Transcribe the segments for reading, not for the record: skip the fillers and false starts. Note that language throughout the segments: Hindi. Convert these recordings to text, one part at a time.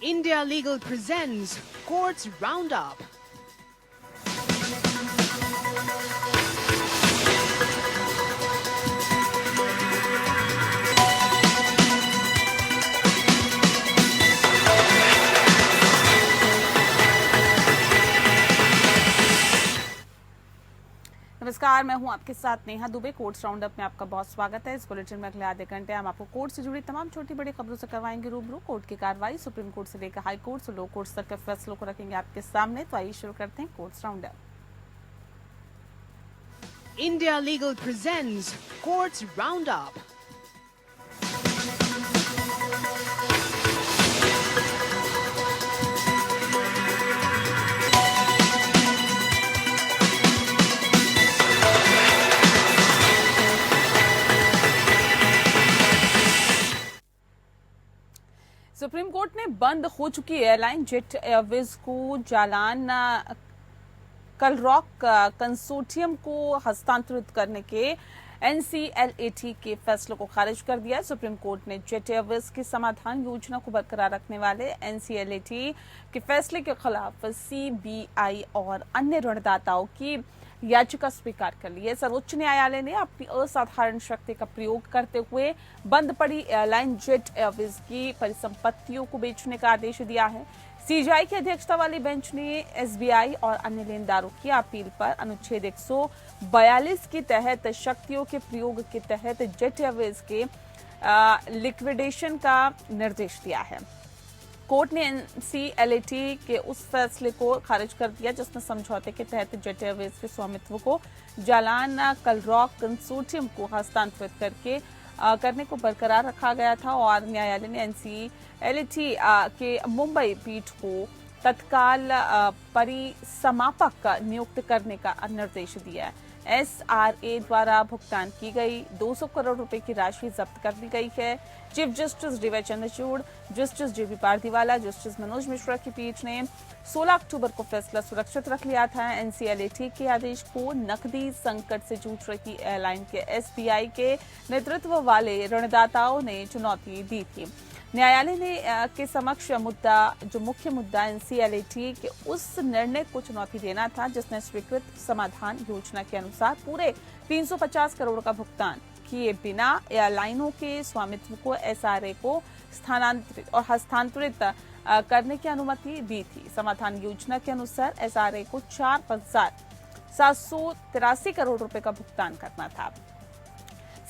India Legal presents Courts Roundup. नमस्कार, मैं हूं आपके साथ नेहा दुबे। कोर्ट्स राउंडअप में आपका बहुत स्वागत है। इस बुलेटिन में अगले आधे घंटे हम आपको कोर्ट से जुड़ी तमाम छोटी बड़ी खबरों से करवाएंगे रूबरू। कोर्ट की कार्रवाई सुप्रीम कोर्ट से लेकर हाई कोर्ट और लो कोर्ट तक के फैसलों को रखेंगे आपके सामने। तो आइए शुरू करते हैं courts roundup. India Legal presents Courts Roundup. Supreme court ने बंद हो चुकी एयरलाइन जेट एयरवेज को जालान कलरॉक कंसोर्टियम को हस्तांतरित करने के एनसीएलएटी के फैसले को खारिज कर दिया। सुप्रीम कोर्ट ने जेट एयरवेज की समाधान योजना को बरकरार रखने वाले एनसीएलएटी के फैसले के खिलाफ सीबीआई और अन्य ऋणदाताओं की याचिका स्वीकार कर ली है। सर्वोच्च न्यायालय ने अपनी असाधारण शक्ति का प्रयोग करते हुए बंद पड़ी एयरलाइन जेट एयरवेज की परिसंपत्तियों को बेचने का आदेश दिया है। सीजीआई की अध्यक्षता वाली बेंच ने एसबीआई और अन्य लेनदारों की अपील पर अनुच्छेद 142 के तहत शक्तियों के प्रयोग के तहत जेट एयरवेज के लिक्विडेशन का निर्देश दिया है। कोर्ट ने एनसीएलएटी के उस फैसले को खारिज कर दिया जिसमें समझौते के तहत जेट एयरवेज के स्वामित्व को जालान कलरॉक कंसोर्टियम को हस्तांतरित करने को बरकरार रखा गया था और न्यायालय ने एनसीएलएटी के मुंबई पीठ को तत्काल परिसमापक नियुक्त करने का निर्देश दिया है। एसआरए द्वारा भुगतान की गई 200 करोड़ रुपए की राशि जब्त कर ली गई है। Chief justice DY Chandrachud, justice JB Pardiwala, justice Manoj Mishra की पीठ ने 16 अक्टूबर को फैसला सुरक्षित रख लिया था। एनसीएलएटी के आदेश को नकदी संकट से जूझ रही एयरलाइन के एसबीआई के नेतृत्व वाले ऋणदाताओं ने चुनौती दी थी। न्यायालय ने के समक्ष मुख्य मुद्दा एनसीएलएटी के उस निर्णय को चुनौती देना था जिसने स्वीकृत समाधान योजना के अनुसार पूरे 350 करोड़ का भुगतान किए बिना एयरलाइनों के स्वामित्व को एसआरए को स्थानांतरित और हस्तांतरित करने की अनुमति दी थी। समाधान योजना के अनुसार एसआरए को 4,783 करोड़ रुपए का भुगतान करना था।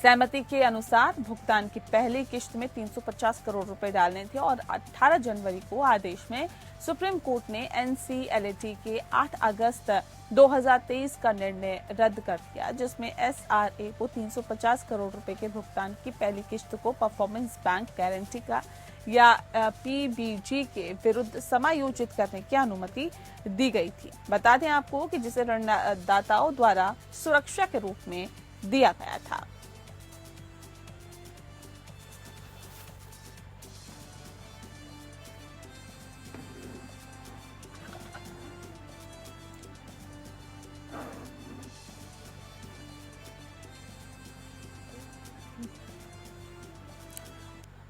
सहमति के अनुसार भुगतान की पहली किश्त में 350 करोड़ रुपए डालने थे और 18 जनवरी को आदेश में सुप्रीम कोर्ट ने एनसीएलएटी के 8 अगस्त 2023 का निर्णय रद्द कर दिया जिसमें एसआरए को 350 करोड़ रुपए के भुगतान की पहली किश्त को परफॉर्मेंस बैंक गारंटी का या पीबीजी के विरुद्ध समायोजित करने की अनुमति दी गई थी। बता दें आपको कि जिसे ऋणदाताओं द्वारा सुरक्षा के रूप में दिया गया था।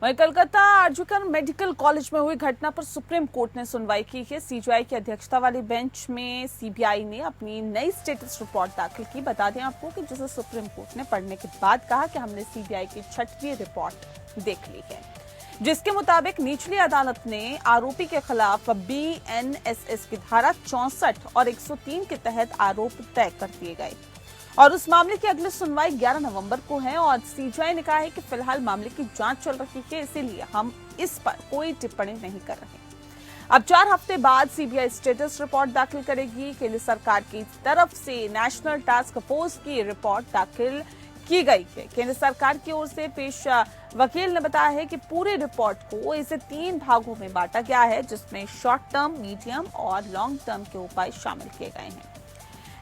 वहीं कोलकाता आरजीकर मेडिकल कॉलेज में हुई घटना पर सुप्रीम कोर्ट ने सुनवाई की है। सीजीआई की अध्यक्षता वाली बेंच में सीबीआई ने अपनी नई स्टेटस रिपोर्ट दाखिल की। बता दें आपको कि जिसे सुप्रीम कोर्ट ने पढ़ने के बाद कहा कि हमने सीबीआई की 6वीं रिपोर्ट देख ली है जिसके मुताबिक निचली अदालत ने आरोपी के खिलाफ बीएनएसएस की धारा 64 और 103 के तहत आरोप तय कर दिए गए और उस मामले की अगली सुनवाई 11 नवंबर को है और सीजीआई ने कहा है कि फिलहाल मामले की जांच चल रही है, इसीलिए हम इस पर कोई टिप्पणी नहीं कर रहे। अब 4 हफ्ते बाद सीबीआई स्टेटस रिपोर्ट दाखिल करेगी। केंद्र सरकार की तरफ से नेशनल टास्क फोर्स की रिपोर्ट दाखिल की गई है। केंद्र सरकार की ओर से पेश वकील ने बताया है कि पूरी रिपोर्ट को इसे 3 भागों में बांटा गया है जिसमें शॉर्ट टर्म, मीडियम और लॉन्ग टर्म के उपाय शामिल किए गए हैं।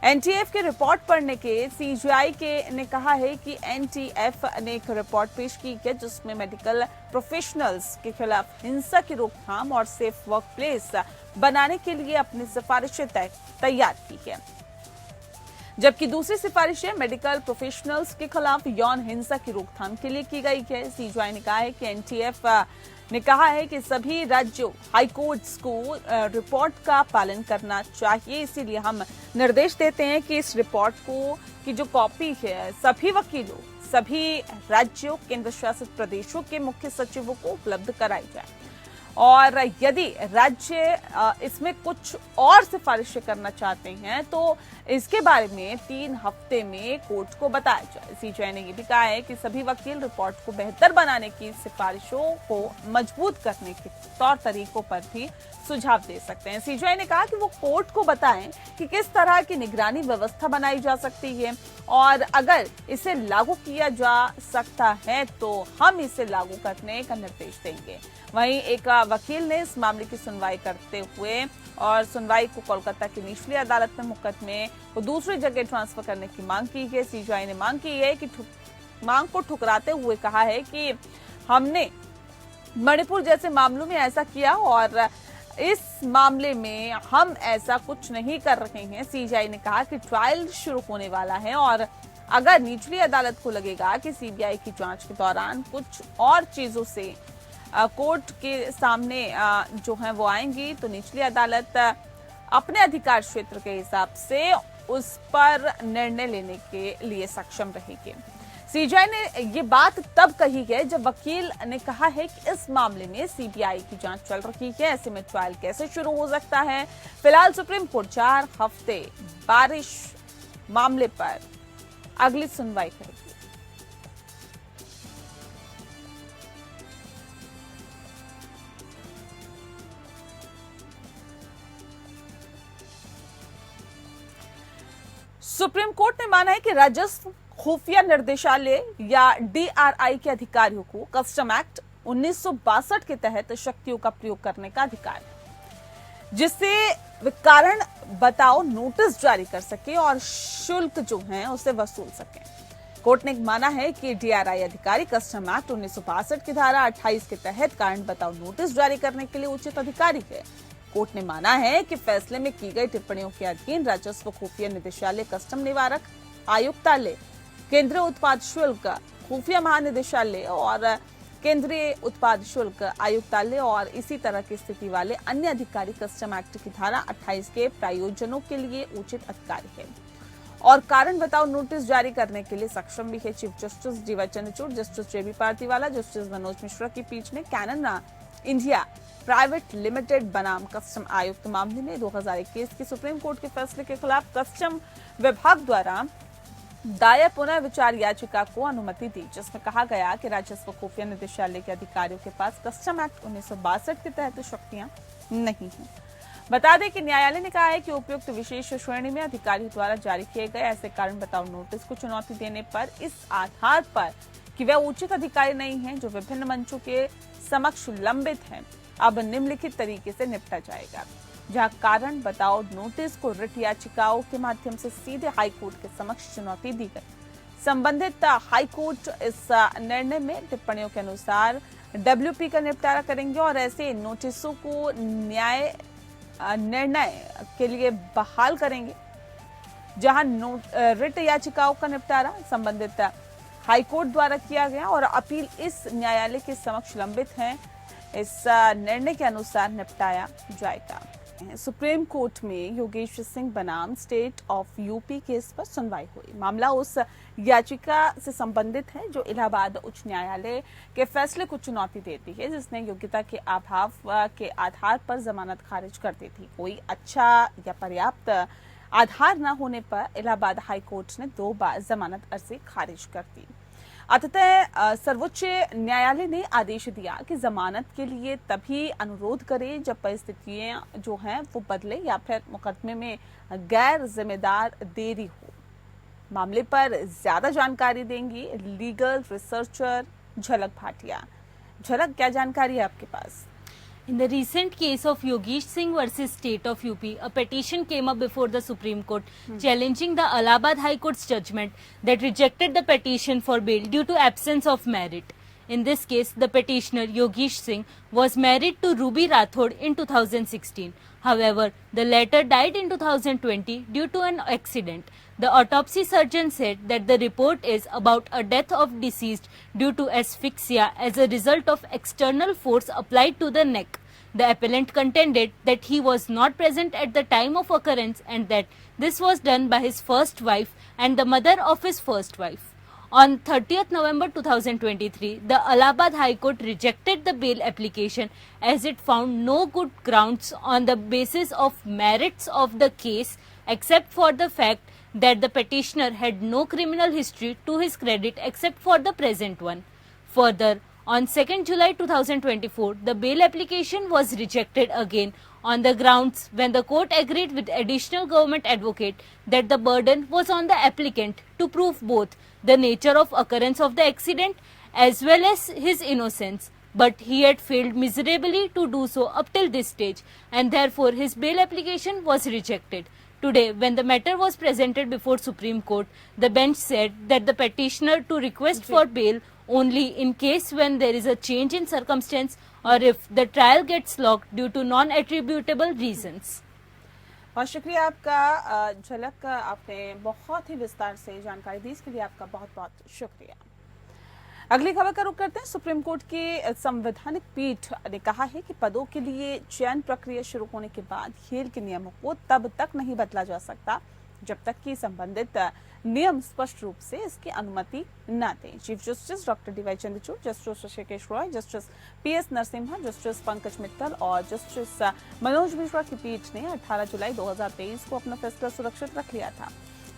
एनटीएफ की रिपोर्ट पढ़ने के सीजीआई ने कहा है कि एनटीएफ ने एक रिपोर्ट पेश की है जिसमें मेडिकल प्रोफेशनल्स के खिलाफ हिंसा की रोकथाम और सेफ वर्कप्लेस बनाने के लिए अपनी सिफारिशें तैयार की है, जबकि दूसरी सिफारिशें मेडिकल प्रोफेशनल्स के खिलाफ यौन हिंसा की रोकथाम के लिए की गई है। सीजीआई ने कहा है कि एनटीएफ ने कहा है कि सभी राज्यों हाईकोर्ट्स को रिपोर्ट का पालन करना चाहिए। इसीलिए हम निर्देश देते हैं कि इस रिपोर्ट को की जो कॉपी है सभी वकीलों, सभी राज्यों, केंद्र शासित प्रदेशों के मुख्य सचिवों को उपलब्ध कराई जाए और यदि राज्य इसमें कुछ और सिफारिशें करना चाहते हैं तो इसके बारे में 3 हफ्ते में कोर्ट को बताया जाए। सीजीआई ने यह भी कहा है कि सभी वकील रिपोर्ट को बेहतर बनाने की सिफारिशों को मजबूत करने के तौर तरीकों पर भी सुझाव दे सकते हैं। सीजीआई ने कहा कि वो कोर्ट को बताएं कि किस तरह की निगरानी व्यवस्था बनाई जा सकती है और अगर इसे लागू किया जा सकता है तो हम इसे लागू करने का निर्देश देंगे। वहीं एक वकील ने इस मामले की सुनवाई करते हुए और सुनवाई को कोलकाता की निचली अदालत में मुकदमे को दूसरी जगह ट्रांसफर करने की मांग की है। सीजीआई ने मांग की है कि मांग को ठुकराते हुए कहा है कि हमने मणिपुर जैसे मामलों में ऐसा किया और इस मामले में हम ऐसा कुछ नहीं कर रहे हैं। सीजीआई ने कहा कि ट्रायल शुरू होने वाला है और अगर निचली अदालत को लगेगा कि सीबीआई की जांच के दौरान कुछ और चीजों से कोर्ट के सामने जो है वो आएंगी तो निचली अदालत अपने अधिकार क्षेत्र के हिसाब से उस पर निर्णय लेने के लिए सक्षम रहेगी। सीजीआई ने ये बात तब कही है जब वकील ने कहा है कि इस मामले में सीबीआई की जांच चल रही है, ऐसे में ट्रायल कैसे शुरू हो सकता है। फिलहाल सुप्रीम कोर्ट 4 हफ्ते बारिश मामले पर अगली सुनवाई करेगी। सुप्रीम कोर्ट ने माना है कि राजस्व खुफिया निर्देशालय या डीआरआई के अधिकारियों को कस्टम एक्ट 1962 के तहत शक्तियों का प्रयोग करने का अधिकार है, जिससे वे कारण बताओ नोटिस जारी कर सके और शुल्क जो है उसे वसूल सके। कोर्ट ने माना है कि डीआरआई अधिकारी कस्टम एक्ट 1962 की धारा 28 के तहत कारण बताओ नोटिस जारी करने के लिए उचित अधिकारी है। कोर्ट ने माना है कि फैसले में की गई टिप्पणियों के अधीन राजस्व खुफिया निदेशालय, कस्टम निवारक आयुक्तालय, केंद्रीय उत्पाद शुल्क खुफिया महानिदेशालय और केंद्रीय उत्पाद शुल्क आयुक्तालय और इसी तरह की स्थिति वाले अन्य अधिकारी कस्टम एक्ट की धारा 28 के प्रायोजनों के लिए उचित अधिकारी है और कारण बताओ नोटिस जारी करने के लिए सक्षम भी है। Chief justice DY Chandrachud, justice JB Pardiwala, justice Manoj Mishra की पीठ ने कैनन इंडिया प्राइवेट लिमिटेड बनाम कस्टम आयुक्त मामले में 2021 के सुप्रीम कोर्ट के फैसले के खिलाफ कस्टम विभाग द्वारा दायर पुनर्विचार याचिका को अनुमति दी, जिसमें कहा गया कि राजस्व खुफिया निदेशालय के अधिकारियों के पास कस्टम एक्ट 1962 के तहत शक्तियां नहीं हैं। बता दें कि न्यायालय ने कहा है कि उपयुक्त विशेष श्रेणी में अधिकारियों द्वारा जारी किए गए ऐसे कारण बताओ नोटिस को चुनौती देने पर इस आधार पर कि वह उचित अधिकारी नहीं है जो विभिन्न मंचों के समक्ष लंबित है, अब निम्नलिखित तरीके से निपटा जाएगा। जहां कारण बताओ नोटिस को रिट याचिकाओं के माध्यम से सीधे हाईकोर्ट के समक्ष चुनौती दी गई। संबंधित हाईकोर्ट इस निर्णय में टिप्पणियों के अनुसार डब्ल्यूपी का निपटारा करेंगे और ऐसे नोटिसों को न्याय निर्णय के लिए बहाल करेंगे। जहां रिट याचिकाओं का निपटारा संबंधित हाईकोर्ट द्वारा किया गया और अपील इस न्यायालय के समक्ष लंबित है, इस निर्णय के अनुसार निपटाया जाएगा। सुप्रीम कोर्ट में योगेश सिंह बनाम स्टेट ऑफ यूपी केस पर सुनवाई हुई। मामला उस याचिका से संबंधित है जो इलाहाबाद उच्च न्यायालय के फैसले को चुनौती देती है, जिसने योग्यता के अभाव के आधार पर जमानत खारिज कर दी थी। कोई अच्छा या पर्याप्त आधार न होने पर इलाहाबाद हाई कोर्ट ने 2 बार जमानत अर्जी खारिज कर दी। अतः सर्वोच्च न्यायालय ने आदेश दिया कि जमानत के लिए तभी अनुरोध करे जब परिस्थितियां जो हैं वो बदले या फिर मुकदमे में गैर जिम्मेदार देरी हो। मामले पर ज्यादा जानकारी देंगी लीगल रिसर्चर झलक भाटिया। झलक, क्या जानकारी है आपके पास? In the recent case of Yogesh Singh versus State of UP, a petition came up before the Supreme Court challenging the Allahabad High Court's judgment that rejected the petition for bail due to absence of merit. In this case, the petitioner Yogesh Singh was married to Ruby Rathod in 2016. However, the latter died in 2020 due to an accident. The autopsy surgeon said that the report is about a death of deceased due to asphyxia as a result of external force applied to the neck. The appellant contended that he was not present at the time of occurrence and that this was done by his first wife and the mother of his first wife. On 30th November 2023, the Allahabad High Court rejected the bail application as it found no good grounds on the basis of merits of the case except for the fact that the petitioner had no criminal history to his credit except for the present one. Further, on 2nd July 2024, the bail application was rejected again on the grounds when the court agreed with additional government advocate that the burden was on the applicant to prove both the nature of occurrence of the accident as well as his innocence. But he had failed miserably to do so up till this stage and therefore his bail application was rejected. Today, when the matter was presented before Supreme Court, the bench said that the petitioner to request for bail only in case when there is a change in circumstance or if the trial gets locked due to non-attributable reasons. बहुत शुक्रिया आपका झलक आपने बहुत ही विस्तार से जानकारी दी, इसके लिए आपका बहुत बहुत शुक्रिया। अगली खबर का रुख करते हैं। सुप्रीम कोर्ट की संवैधानिक पीठ ने कहा है कि पदों के लिए चयन प्रक्रिया शुरू होने के बाद खेल के नियमों को तब तक नहीं बदला जा सकता जब तक कि संबंधित नियम स्पष्ट रूप से इसकी अनुमति न दें। Chief justice doctor D Y. Chandrachud, justice Hrishikesh Roy, justice P S. Narasimha, justice Pankaj Mittal और जस्टिस मनोज मिश्रा की पीठ ने 18 जुलाई 2023 को अपना फैसला सुरक्षित रख लिया था।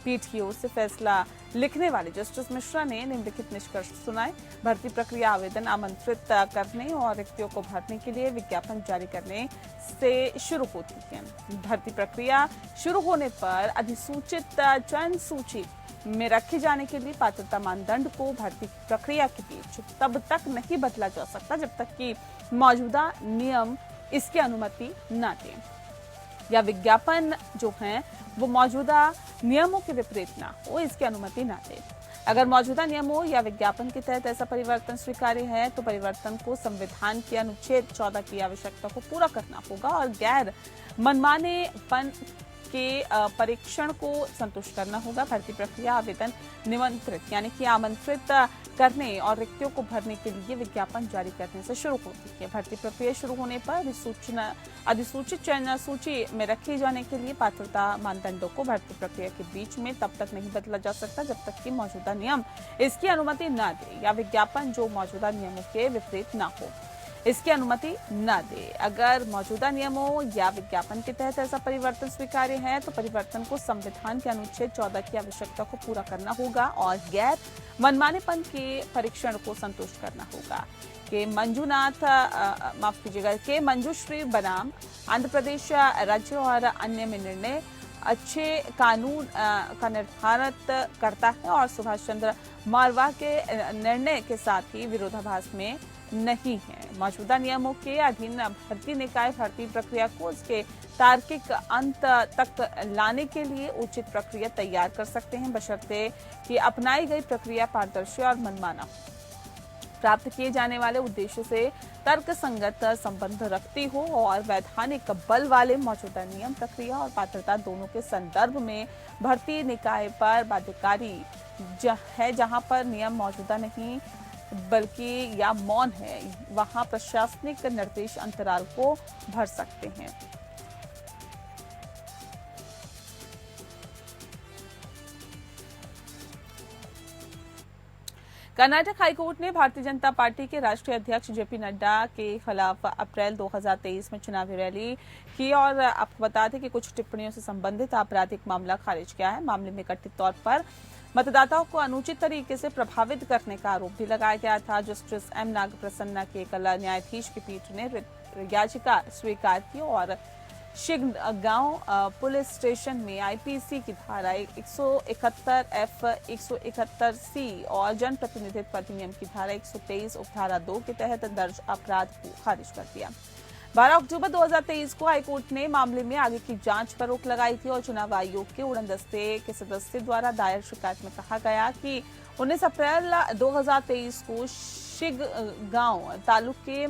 पीठ की ओर से फैसला लिखने वाले जस्टिस मिश्रा ने निम्नलिखित निष्कर्ष सुनाए। भर्ती प्रक्रिया आवेदन आमंत्रित करने और रिक्तियों को भरने के लिए विज्ञापन जारी करने से शुरू होती है। भर्ती प्रक्रिया शुरू होने पर अधिसूचित चयन सूची में रखे जाने के लिए पात्रता मानदंड को भर्ती प्रक्रिया के बीच तब तक नहीं बदला जा सकता जब तक कि मौजूदा नियम इसकी अनुमति न दें या विज्ञापन जो है वो मौजूदा नियमों के विपरीत ना हो, इसकी अनुमति ना दे। अगर मौजूदा नियमों या विज्ञापन के तहत ऐसा परिवर्तन स्वीकार्य है तो परिवर्तन को संविधान के अनुच्छेद 14 की आवश्यकता को पूरा करना होगा और गैर मनमानेपन के परीक्षण को संतुष्ट करना होगा। भर्ती प्रक्रिया आवेदन निमंत्रित यानी कि आमंत्रित करने और रिक्तियों को भरने के लिए विज्ञापन जारी करने से शुरू होती है। भर्ती प्रक्रिया शुरू होने पर अधिसूचित चयन सूची में रखे जाने के लिए पात्रता मानदंडों को भर्ती प्रक्रिया के बीच में तब तक नहीं बदला जा सकता जब तक कि मौजूदा नियम इसकी अनुमति न दे या विज्ञापन जो मौजूदा नियमों के विपरीत न हो, इसकी अनुमति न दे। अगर मौजूदा नियमों या विज्ञापन के तहत ऐसा परिवर्तन स्वीकार्य है तो परिवर्तन को संविधान के अनुच्छेद 14 की आवश्यकता को पूरा करना होगा और गैर मनमानेपन के परीक्षण को संतुष्ट करना होगा। के मंजूश्री बनाम आंध्र प्रदेश राज्य और अन्य में निर्णय अच्छे कानून का निर्धारित करता है और सुभाष चंद्र मारवाह के निर्णय के साथ ही विरोधाभास में नहीं है। मौजूदा नियमों के अधीन भर्ती निकाय भर्ती प्रक्रिया को उसके तार्किक अंत तक लाने के लिए उचित प्रक्रिया तैयार कर सकते हैं बशर्ते कि अपनाई गई प्रक्रिया पारदर्शी और मनमाना प्राप्त किए जाने वाले उद्देश्य से तर्कसंगत संबंध रखती हो और वैधानिक बल वाले मौजूदा नियम प्रक्रिया और पात्रता दोनों के संदर्भ में भर्ती निकाय पर बाध्यकारी है। जहां पर नियम मौजूदा नहीं बल्कि या मौन है वहां प्रशासनिक निर्देश अंतराल को भर सकते हैं। कर्नाटक हाईकोर्ट ने भारतीय जनता पार्टी के राष्ट्रीय अध्यक्ष जेपी नड्डा के खिलाफ अप्रैल 2023 में चुनावी रैली की और आपको बता दें कि कुछ टिप्पणियों से संबंधित आपराधिक मामला खारिज किया है। मामले में कथित तौर पर मतदाताओं को अनुचित तरीके से प्रभावित करने का आरोप भी लगाया गया था। जस्टिस एम नागप्रसन्ना के एकल न्यायाधीश की पीठ ने याचिका स्वीकार की और शिगगांव पुलिस स्टेशन में आईपीसी की धारा 171F, 171C और जनप्रतिनिधित्व अधिनियम की धारा 123 उपधारा 2 के तहत दर्ज अपराध को खारिज कर दिया। 12 अक्टूबर 2023 को हाईकोर्ट ने मामले में आगे की जांच पर रोक लगाई थी और चुनाव आयोग के उड़न दस्ते के सदस्य द्वारा दायर शिकायत में कहा गया कि 19 अप्रैल 2023 को शिगगांव तालुक के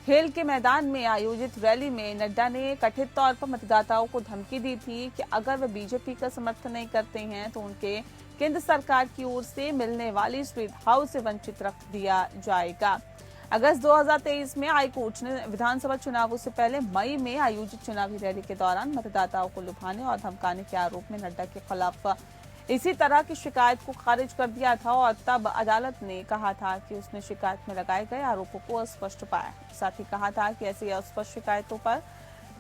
खेल के मैदान में आयोजित रैली में नड्डा ने कथित तौर पर मतदाताओं को धमकी दी थी कि अगर वे बीजेपी का समर्थन नहीं करते हैं तो उनके केंद्र सरकार की ओर से मिलने वाली सुविधाओं से वंचित रख दिया जाएगा। अगस्त 2023 में हाईकोर्ट ने विधानसभा चुनावों से पहले मई में आयोजित चुनावी रैली के दौरान मतदाताओं को लुभाने और धमकाने के आरोप में नड्डा के खिलाफ इसी तरह की शिकायत को खारिज कर दिया था और तब अदालत ने कहा था कि उसने शिकायत में लगाए गए आरोपों को अस्पष्ट पाया। साथ ही कहा था कि ऐसी अस्पष्ट शिकायतों पर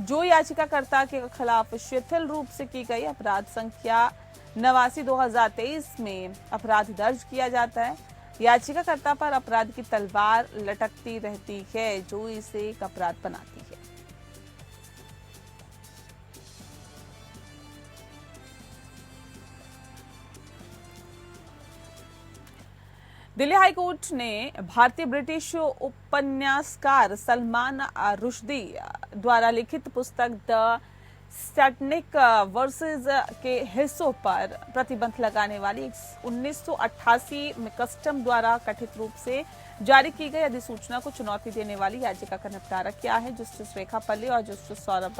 जो याचिकाकर्ता के खिलाफ शिथिल रूप से की गई अपराध संख्या 89/2023 में अपराध दर्ज किया जाता है। याचिकाकर्ता पर अपराध की तलवार लटकती रहती है जो इसे एक अपराध बनाती है। दिल्ली हाईकोर्ट ने भारतीय ब्रिटिश उपन्यासकार सलमान रुश्दी द्वारा लिखित पुस्तक द स्टैटनिक वर्सेस के हिस्सों पर प्रतिबंध लगाने वाली 1988 में कस्टम द्वारा कथित रूप से जारी की गई अधिसूचना को चुनौती देने वाली याचिका का निपटारा किया है। जस्टिस रेखा पल्ली और जस्टिस सौरभ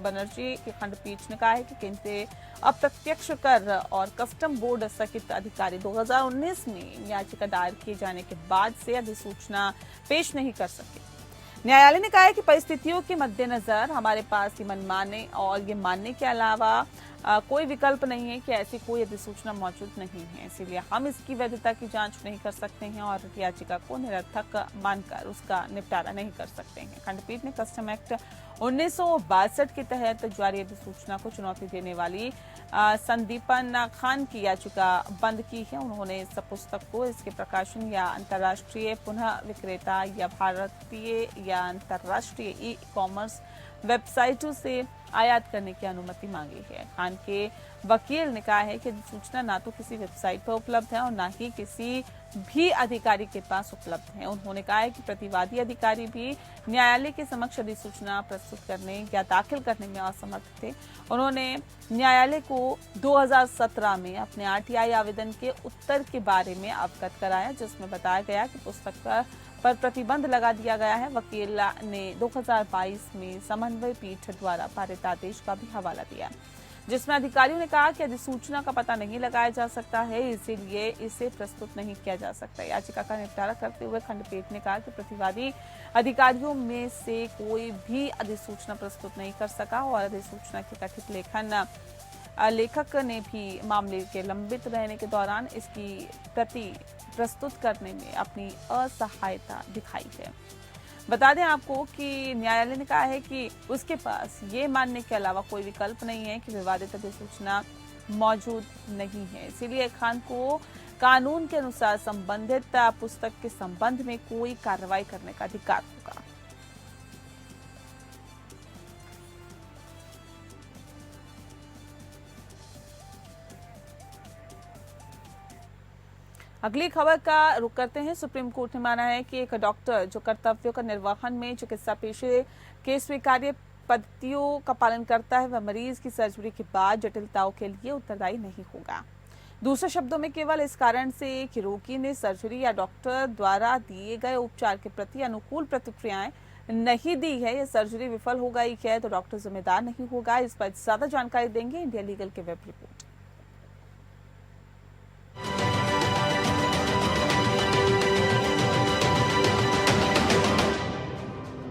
बनर्जी की खंडपीठ ने कहा है कि केंद्रीय अप्रत्यक्ष कर और कस्टम बोर्ड सहित अधिकारी 2019 में याचिका दायर किए जाने के बाद से अधिसूचना पेश नहीं कर सके। न्यायालय ने कहा है कि परिस्थितियों के मद्देनजर हमारे पास ये मनमाने और ये मानने के अलावा कोई विकल्प नहीं है कि ऐसी कोई अधिसूचना मौजूद नहीं है, इसीलिए हम इसकी वैधता की जांच नहीं कर सकते हैं और याचिका को निरर्थक मानकर उसका निपटारा नहीं कर सकते हैं। खंडपीठ ने कस्टम एक्ट 1962 के तहत जारी अधिसूचना को चुनौती देने वाली संदीपन खान की याचिका बंद की है। उन्होंने इस पुस्तक को इसके प्रकाशन या अंतर्राष्ट्रीय पुनः विक्रेता या भारतीय या अंतर्राष्ट्रीय ई कॉमर्स वेबसाइटों से आयात करने की अनुमति मांगी है। खान के वकील ने कहा है कि सूचना ना तो किसी वेबसाइट पर उपलब्ध है और ना ही किसी भी अधिकारी के पास उपलब्ध है। उन्होंने कहा है कि प्रतिवादी अधिकारी भी न्यायालय के समक्ष अधिसूचना प्रस्तुत करने या दाखिल करने में असमर्थ थे। उन्होंने न्यायालय को 2017 में अपने आरटीआई आवेदन के उत्तर के बारे में अवगत कराया, जिसमें बताया गया कि पुस्तक पर प्रतिबंध लगा दिया गया है। वकील ने 2022 में समन्वय पीठ द्वारा पारित आदेश का भी हवाला दिया, जिसमें अधिकारियों ने कहा कि अधिसूचना का पता नहीं लगाया जा सकता है, इसीलिए इसे प्रस्तुत नहीं किया जा सकता। याचिका का निपटारा करते हुए खंडपीठ ने कहा कि प्रतिवादी अधिकारियों में से कोई भी अधिसूचना प्रस्तुत नहीं कर सका और अधिसूचना के कथित लेखक ने भी मामले के लंबित रहने के दौरान इसकी प्रति प्रस्तुत करने में अपनी असहायता दिखाई है। बता दें आपको कि न्यायालय ने कहा है कि उसके पास ये मानने के अलावा कोई विकल्प नहीं है कि विवादित अधिसूचना मौजूद नहीं है, इसीलिए खान को कानून के अनुसार संबंधित पुस्तक के संबंध में कोई कार्रवाई करने का अधिकार होगा। अगली खबर का रुख करते हैं। सुप्रीम कोर्ट ने माना है कि एक डॉक्टर जो कर्तव्यों का निर्वहन में चिकित्सा पेशे के स्वीकार्य पद्धतियों का पालन करता है वह मरीज की सर्जरी के बाद जटिलताओं के लिए उत्तरदायी नहीं होगा। दूसरे शब्दों में केवल इस कारण से कि रोगी ने सर्जरी या डॉक्टर द्वारा दिए गए उपचार के प्रति अनुकूल प्रतिक्रियाएं नहीं दी है या सर्जरी विफल हो गई है तो डॉक्टर जिम्मेदार नहीं होगा। इस पर ज्यादा जानकारी देंगे इंडिया लीगल के वेब रिपोर्ट।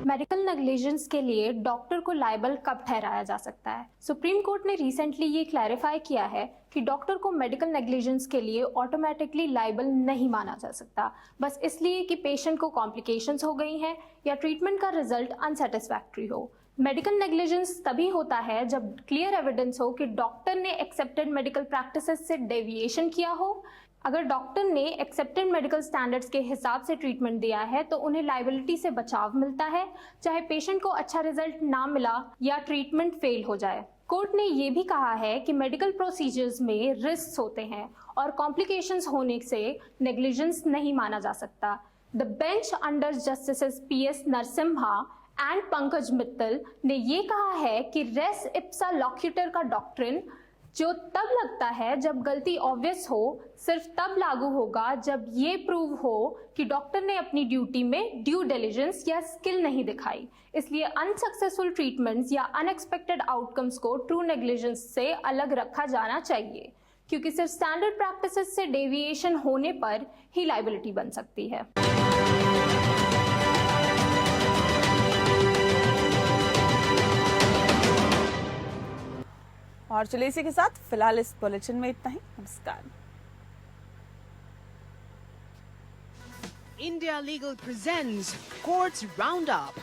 मेडिकल नेग्लिजेंस के लिए डॉक्टर को लायबल कब ठहराया जा सकता है? सुप्रीम कोर्ट ने रिसेंटली ये क्लैरिफाई किया है कि डॉक्टर को मेडिकल नेग्लिजेंस के लिए ऑटोमेटिकली लायबल नहीं माना जा सकता, बस इसलिए कि पेशेंट को कॉम्प्लिकेशंस हो गई हैं या ट्रीटमेंट का रिजल्ट अनसेटिस्फैक्ट्री हो। मेडिकल नेग्लिजेंस तभी होता है जब क्लियर एविडेंस हो कि डॉक्टर ने एक्सेप्टेड मेडिकल प्रैक्टिसेस से डेविएशन किया हो। अगर डॉक्टर ने एक्सेप्टेड मेडिकल स्टैंडर्ड्स के हिसाब से ट्रीटमेंट दिया है तो उन्हें लायबिलिटी से बचाव मिलता है, चाहे पेशेंट को अच्छा रिजल्ट ना मिला या ट्रीटमेंट फेल हो जाए। कोर्ट ने ये भी कहा है कि मेडिकल प्रोसीजर्स में रिस्क होते हैं और कॉम्प्लिकेशंस होने से नेग्लिजेंस नहीं माना जा सकता। The bench under justice PS Narasimha and Pankaj Mittal ने ये कहा है कि रेस इप्सा लॉक्यूटर का डॉक्ट्रिन जो तब लगता है जब गलती ऑब्वियस हो, सिर्फ तब लागू होगा जब ये प्रूव हो कि डॉक्टर ने अपनी ड्यूटी में ड्यू डिलिजेंस या स्किल नहीं दिखाई। इसलिए अनसक्सेसफुल ट्रीटमेंट्स या अनएक्सपेक्टेड आउटकम्स को ट्रू नेग्लिजेंस से अलग रखा जाना चाहिए, क्योंकि सिर्फ स्टैंडर्ड प्रैक्टिसेस से डेविएशन होने पर ही लायबिलिटी बन सकती है। और चलिए इसी के साथ फिलहाल इस बुलेटिन में इतना ही। नमस्कार। India Legal presents Courts Roundup.